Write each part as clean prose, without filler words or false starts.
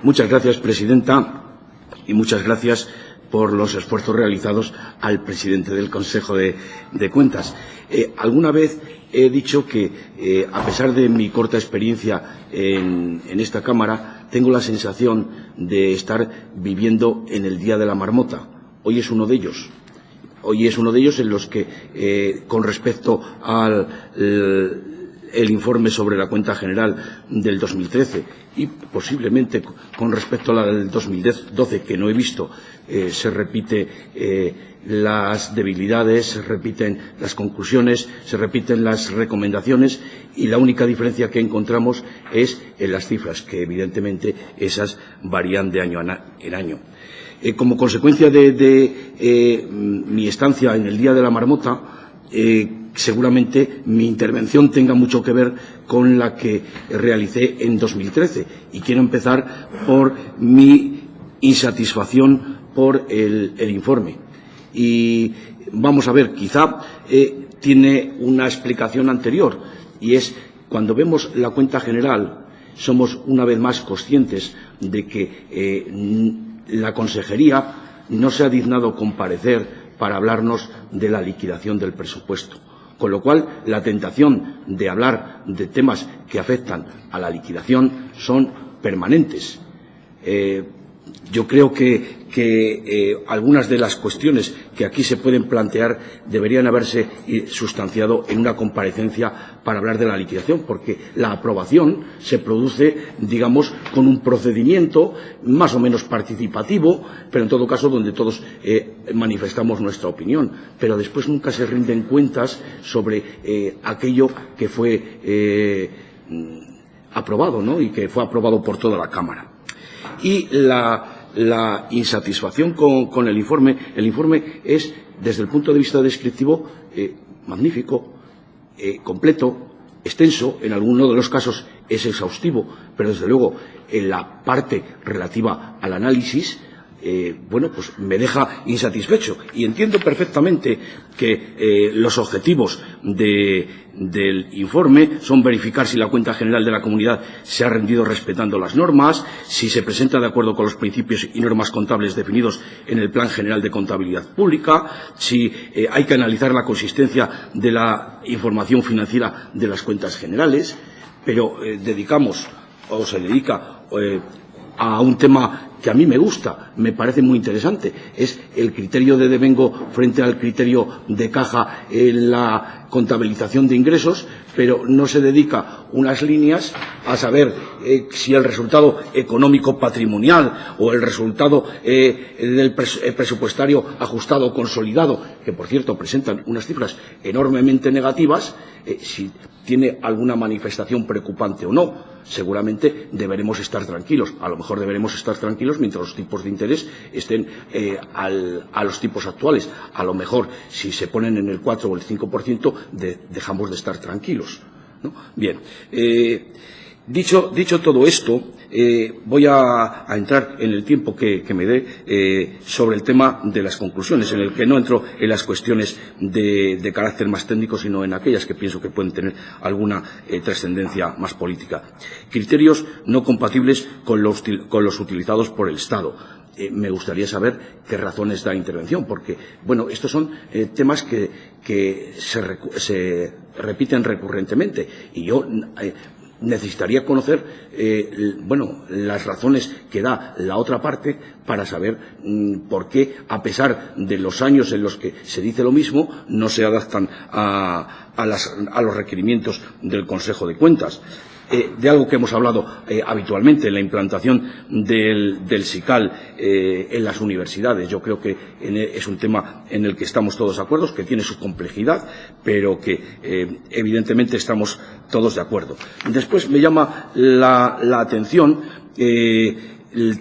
Muchas gracias, presidenta, y muchas gracias por los esfuerzos realizados al presidente del Consejo de Cuentas. Alguna vez he dicho que, a pesar de mi corta experiencia en esta Cámara, tengo la sensación de estar viviendo en el Día de la Marmota. Hoy es uno de ellos. Hoy es uno de ellos en los que, con respecto al el informe sobre la cuenta general del 2013 y posiblemente con respecto a la del 2012, que no he visto, se repite las debilidades, se repiten las conclusiones, se repiten las recomendaciones y la única diferencia que encontramos es en las cifras, que evidentemente esas varían de año en año. Como consecuencia de mi estancia en el Día de la Marmota, seguramente mi intervención tenga mucho que ver con la que realicé en 2013 y quiero empezar por mi insatisfacción por el informe. Y vamos a ver, quizá tiene una explicación anterior y es cuando vemos la cuenta general somos una vez más conscientes de que la Consejería no se ha dignado comparecer para hablarnos de la liquidación del presupuesto. Con lo cual, la tentación de hablar de temas que afectan a la liquidación son permanentes. Yo creo que algunas de las cuestiones que aquí se pueden plantear deberían haberse sustanciado en una comparecencia para hablar de la liquidación, porque la aprobación se produce, digamos, con un procedimiento más o menos participativo, pero en todo caso donde todos manifestamos nuestra opinión. Pero después nunca se rinden cuentas sobre aquello que fue aprobado, ¿no? Y que fue aprobado por toda la Cámara. Y la insatisfacción con el informe es, desde el punto de vista descriptivo, magnífico, completo, extenso, en alguno de los casos es exhaustivo, pero desde luego en la parte relativa al análisis, bueno, pues me deja insatisfecho. Y entiendo perfectamente que los objetivos del informe son verificar si la cuenta general de la comunidad se ha rendido respetando las normas, si se presenta de acuerdo con los principios y normas contables definidos en el Plan General de Contabilidad Pública, si hay que analizar la consistencia de la información financiera de las cuentas generales, pero se dedica a un tema que a mí me gusta, me parece muy interesante, es el criterio de devengo frente al criterio de caja en la contabilización de ingresos, pero no se dedica unas líneas a saber si el resultado económico patrimonial o el resultado del presupuestario ajustado o consolidado, que por cierto presentan unas cifras enormemente negativas, si tiene alguna manifestación preocupante o no. Seguramente deberemos estar tranquilos. A lo mejor deberemos estar tranquilos mientras los tipos de interés estén a los tipos actuales. A lo mejor, si se ponen en el 4 o el 5%, dejamos de estar tranquilos, ¿no? Bien. Dicho todo esto, voy a entrar en el tiempo que me dé sobre el tema de las conclusiones, en el que no entro en las cuestiones de carácter más técnico, sino en aquellas que pienso que pueden tener alguna trascendencia más política. Criterios no compatibles con los utilizados por el Estado. Me gustaría saber qué razones da intervención, porque, bueno, estos son temas que se repiten recurrentemente y yo necesitaría conocer las razones que da la otra parte para saber por qué, a pesar de los años en los que se dice lo mismo, no se adaptan a los requerimientos del Consejo de Cuentas. De algo que hemos hablado habitualmente, la implantación del SICAL en las universidades. Yo creo que es un tema en el que estamos todos de acuerdo, que tiene su complejidad, pero que evidentemente estamos todos de acuerdo. Después me llama la atención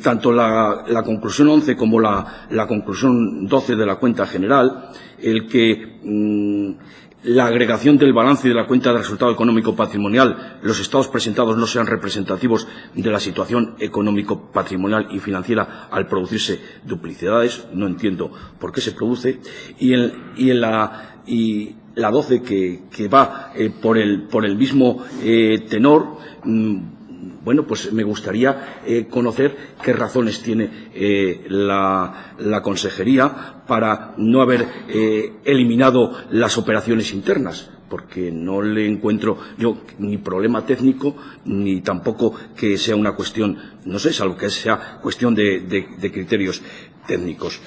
tanto la conclusión 11 como la conclusión 12 de la cuenta general, el que la agregación del balance y de la cuenta de resultado económico patrimonial, los estados presentados no sean representativos de la situación económico patrimonial y financiera al producirse duplicidades. No entiendo por qué se produce. Y la 12 que va por el mismo tenor, bueno, pues me gustaría conocer qué razones tiene la Consejería para no haber eliminado las operaciones internas, porque no le encuentro yo ni problema técnico ni tampoco que sea una cuestión, no sé, salvo que sea cuestión de criterios técnicos.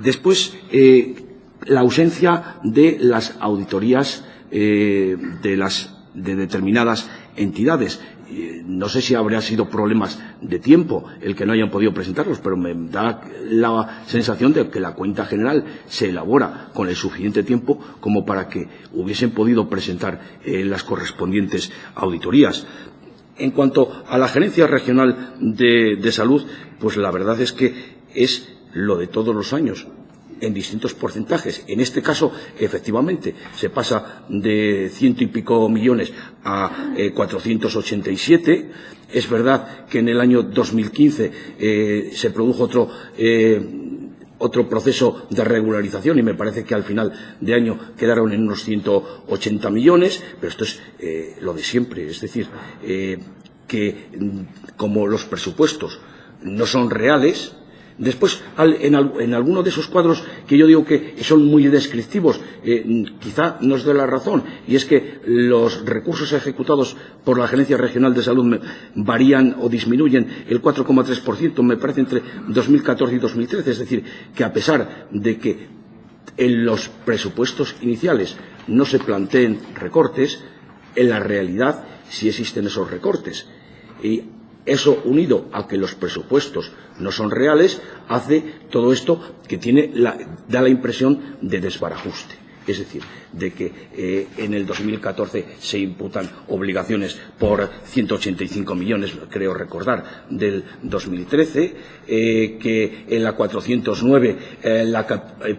Después, la ausencia de las auditorías de determinadas entidades. No sé si habría sido problemas de tiempo el que no hayan podido presentarlos, pero me da la sensación de que la cuenta general se elabora con el suficiente tiempo como para que hubiesen podido presentar las correspondientes auditorías. En cuanto a la Gerencia Regional de Salud, pues la verdad es que es lo de todos los años, en distintos porcentajes. En este caso, efectivamente, se pasa de 100 y pico millones a 487. Es verdad que en el año 2015 se produjo otro proceso de regularización y me parece que al final de año quedaron en unos 180 millones, pero esto es lo de siempre. Es decir, que como los presupuestos no son reales, después, en alguno de esos cuadros que yo digo que son muy descriptivos, quizá nos dé la razón, y es que los recursos ejecutados por la Gerencia Regional de Salud varían o disminuyen el 4,3%, me parece, entre 2014 y 2013. Es decir, que a pesar de que en los presupuestos iniciales no se planteen recortes, en la realidad sí existen esos recortes. Y eso, unido a que los presupuestos no son reales, hace todo esto que da la impresión de desbarajuste. Es decir, de que en el 2014 se imputan obligaciones por 185 millones, creo recordar, del 2013, que en la 409,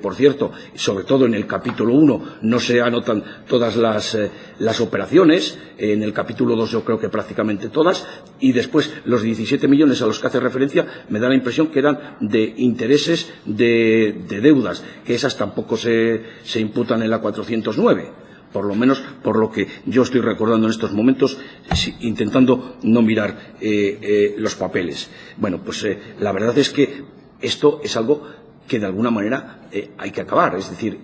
por cierto, sobre todo en el capítulo 1, no se anotan todas las operaciones, en el capítulo 2 yo creo que prácticamente todas, y después los 17 millones a los que hace referencia me da la impresión que eran de intereses de deudas, que esas tampoco se imputan en la 409, por lo menos por lo que yo estoy recordando en estos momentos, intentando no mirar los papeles. Bueno, pues la verdad es que esto es algo que de alguna manera hay que acabar. Es decir,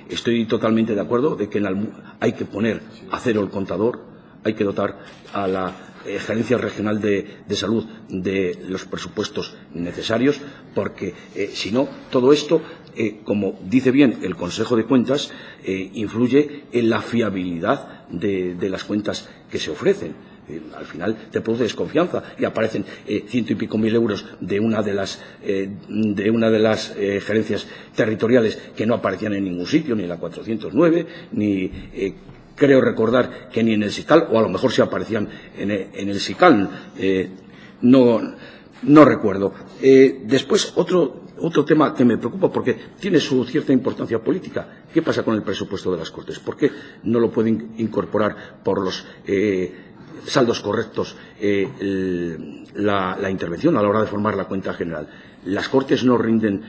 estoy totalmente de acuerdo de que hay que poner a cero el contador, hay que dotar a la Gerencia Regional de Salud de los presupuestos necesarios, porque si no, todo esto, como dice bien el Consejo de Cuentas, influye en la fiabilidad de las cuentas que se ofrecen. Al final te produce desconfianza y aparecen 100 y pico mil euros de una de las gerencias territoriales que no aparecían en ningún sitio, ni en la 409, ni creo recordar que ni en el SICAL, o a lo mejor sí aparecían en el SICAL, no recuerdo. Después, otro tema que me preocupa porque tiene su cierta importancia política. ¿Qué pasa con el presupuesto de las Cortes? ¿Por qué no lo pueden incorporar por los saldos correctos la intervención a la hora de formar la cuenta general? Las Cortes no rinden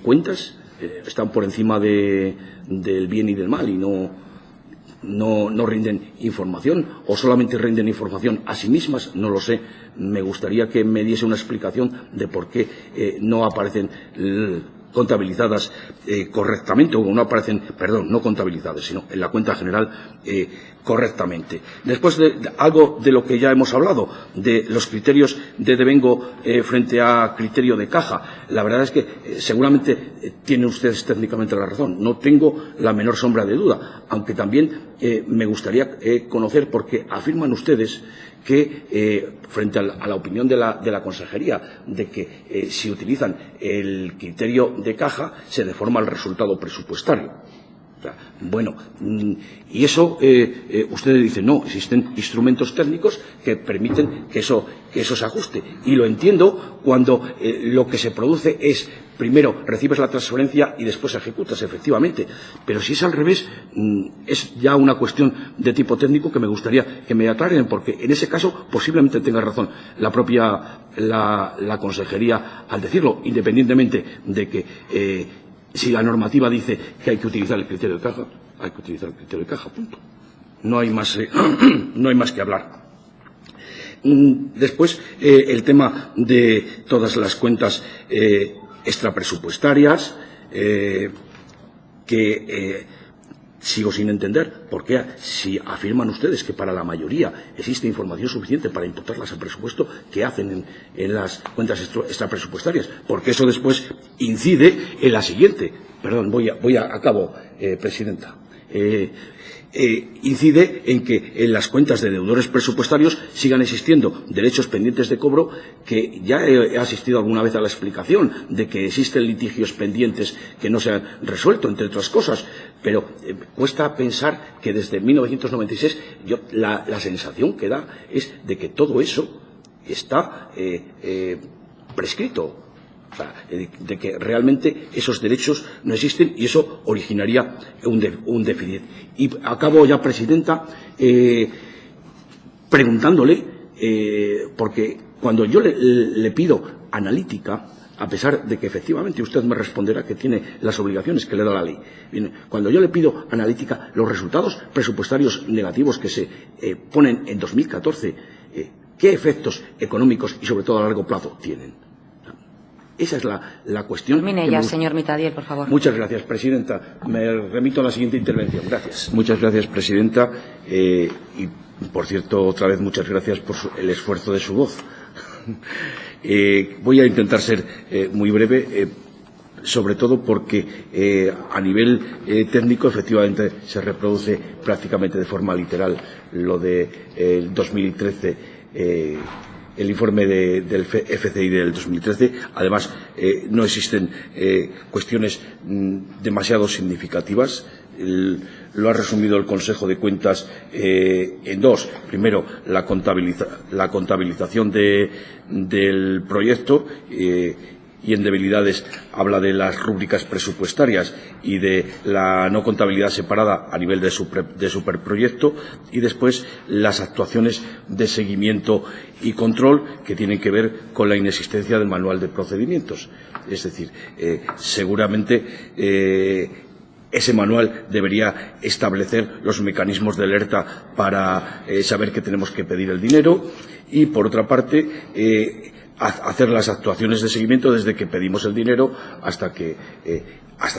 cuentas, están por encima del bien y del mal y no rinden información, o solamente rinden información a sí mismas, no lo sé. Me gustaría que me diese una explicación de por qué no aparecen contabilizadas correctamente, o no aparecen, perdón, no contabilizadas, sino en la cuenta general correctamente. Después de algo de lo que ya hemos hablado, de los criterios de devengo frente a criterio de caja, la verdad es que seguramente tienen ustedes técnicamente la razón. No tengo la menor sombra de duda, aunque también me gustaría conocer, porque afirman ustedes que frente a la opinión de la Consejería de que si utilizan el criterio de caja se deforma el resultado presupuestario. O sea, bueno, y eso ustedes dicen, no, existen instrumentos técnicos que permiten que eso se ajuste. Y lo entiendo cuando lo que se produce es, primero recibes la transferencia y después ejecutas, efectivamente. Pero si es al revés, es ya una cuestión de tipo técnico que me gustaría que me aclaren, porque en ese caso posiblemente tenga razón la propia la Consejería al decirlo, independientemente de que si la normativa dice que hay que utilizar el criterio de caja, hay que utilizar el criterio de caja, punto. no hay más que hablar. Después, el tema de todas las cuentas extrapresupuestarias, que sigo sin entender por qué, si afirman ustedes que para la mayoría existe información suficiente para imputarlas al presupuesto, ¿qué hacen en las cuentas extrapresupuestarias? Porque eso después incide en la siguiente. Perdón, acabo, Presidenta. Incide en que en las cuentas de deudores presupuestarios sigan existiendo derechos pendientes de cobro, que ya he asistido alguna vez a la explicación de que existen litigios pendientes que no se han resuelto, entre otras cosas, pero cuesta pensar que desde 1996 la sensación que da es de que todo eso está prescrito. O sea, de que realmente esos derechos no existen y eso originaría un déficit. Y acabo ya, Presidenta, preguntándole, porque cuando yo le pido analítica, a pesar de que efectivamente usted me responderá que tiene las obligaciones que le da la ley, cuando yo le pido analítica, los resultados presupuestarios negativos que se ponen en 2014, ¿qué efectos económicos y sobre todo a largo plazo tienen? Esa es la cuestión. Termine ya, señor Mitadier, por favor. Muchas gracias, Presidenta. Me remito a la siguiente intervención. Gracias. Muchas gracias, Presidenta. Y, por cierto, otra vez muchas gracias por el esfuerzo de su voz. Voy a intentar ser muy breve, sobre todo porque a nivel técnico, efectivamente, se reproduce prácticamente de forma literal lo de 2013, el informe del FCI del 2013. Además, no existen cuestiones demasiado significativas. Lo ha resumido el Consejo de Cuentas en dos. Primero, la contabilización del proyecto, y en debilidades habla de las rúbricas presupuestarias y de la no contabilidad separada a nivel de superproyecto, y después las actuaciones de seguimiento y control que tienen que ver con la inexistencia del manual de procedimientos. Es decir, seguramente ese manual debería establecer los mecanismos de alerta para saber que tenemos que pedir el dinero y, por otra parte, hacer las actuaciones de seguimiento desde que pedimos el dinero hasta que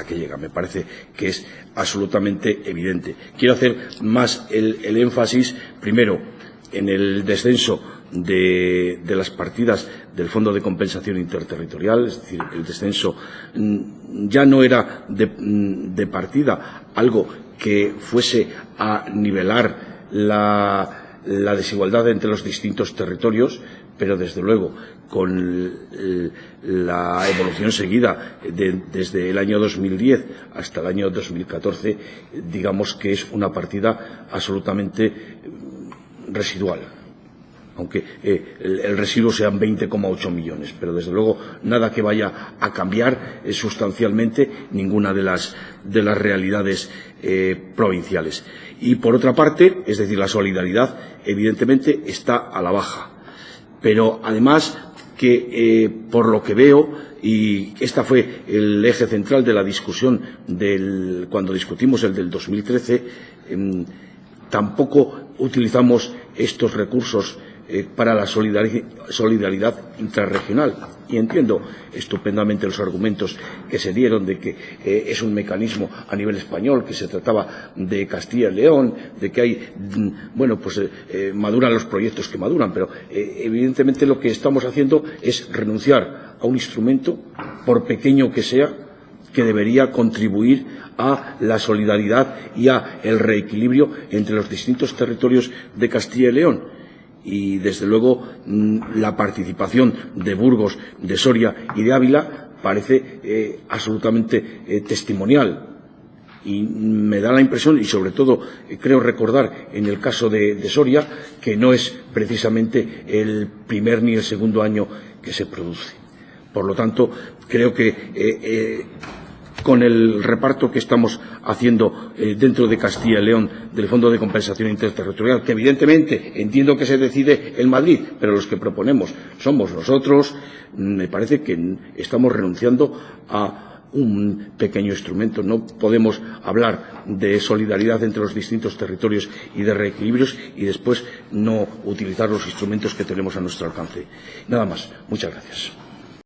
llega. Me parece que es absolutamente evidente. Quiero hacer más el énfasis, primero, en el descenso de las partidas del Fondo de Compensación Interterritorial. Es decir, el descenso ya no era de partida algo que fuese a nivelar la desigualdad entre los distintos territorios, pero desde luego con la evolución seguida desde el año 2010 hasta el año 2014, digamos que es una partida absolutamente residual, aunque el residuo sean 20,8 millones, pero desde luego nada que vaya a cambiar sustancialmente ninguna de las realidades provinciales. Y por otra parte, es decir, la solidaridad evidentemente está a la baja, pero además que por lo que veo, y esta fue el eje central de la discusión cuando discutimos el del 2013, tampoco utilizamos estos recursos para la solidaridad intrarregional. Y entiendo estupendamente los argumentos que se dieron de que es un mecanismo a nivel español, que se trataba de Castilla y León, de que hay, maduran los proyectos que maduran, pero evidentemente lo que estamos haciendo es renunciar a un instrumento, por pequeño que sea, que debería contribuir a la solidaridad y a el reequilibrio entre los distintos territorios de Castilla y León. Y, desde luego, la participación de Burgos, de Soria y de Ávila parece absolutamente testimonial. Y me da la impresión, y sobre todo creo recordar en el caso de Soria, que no es precisamente el primer ni el segundo año que se produce. Por lo tanto, creo que con el reparto que estamos haciendo dentro de Castilla y León del Fondo de Compensación Interterritorial, que evidentemente entiendo que se decide en Madrid, pero los que proponemos somos nosotros, me parece que estamos renunciando a un pequeño instrumento. No podemos hablar de solidaridad entre los distintos territorios y de reequilibrios y después no utilizar los instrumentos que tenemos a nuestro alcance. Nada más. Muchas gracias.